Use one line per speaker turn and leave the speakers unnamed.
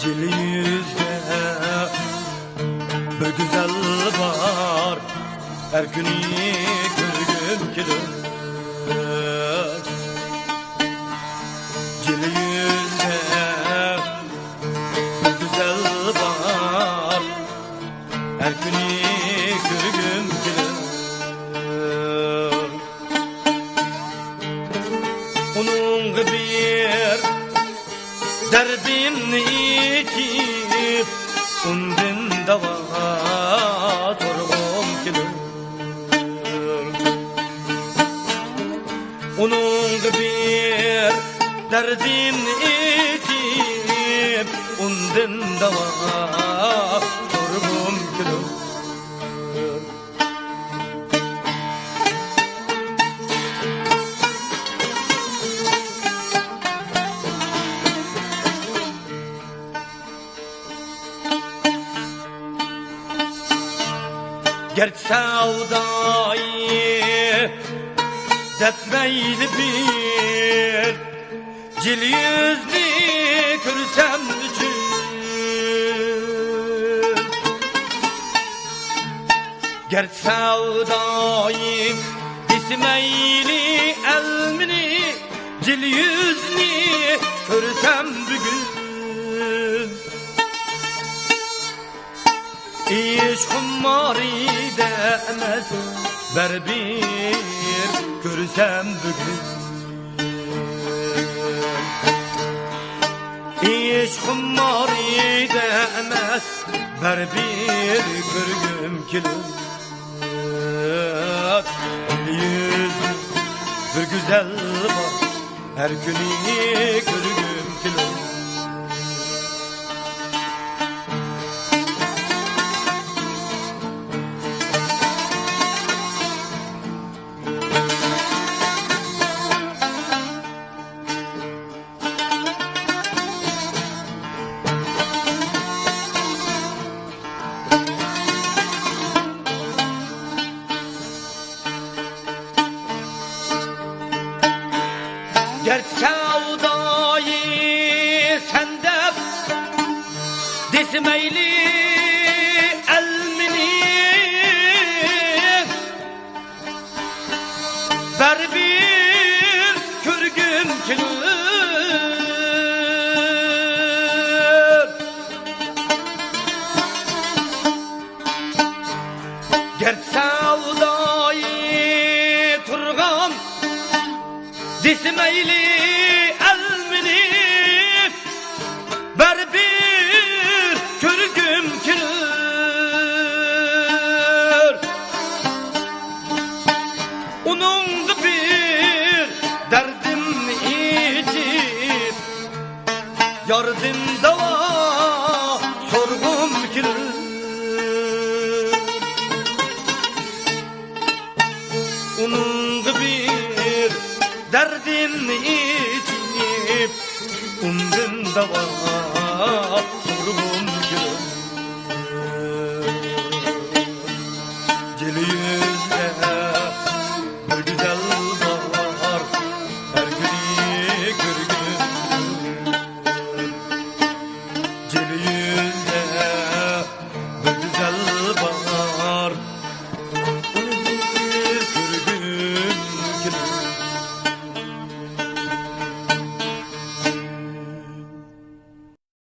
Cili yüzde bir güzel var, her günü görgüm gelir. Cili yüzde bir güzel var, her günü görgüm gelir. Onun bir derdini içip ondan dava sorgum gelir. Onun bir derdini içip ondan dava sorgum gelir. Gerç sevdayı detmeyli bir cil yüzlü kürsem için, gerç sevdayı dismeyli elmini cil yüzlü kürsem bugün. İş kummari demez ber bir görsem bugün. İş kummari demez ber bir görgüm gelir. Yüz bir güzel var, her günü görgüm gelir. Gerç sevdayı sende dismeyli elmini ber bir kürgüm gelir. Gerç sevdayı turgan dismeyli elmini ber bir kürgüm gelir. Onun bir derdim içip yardım dava sorgum gelir. Onun bir derdin içip ondan dava sorgum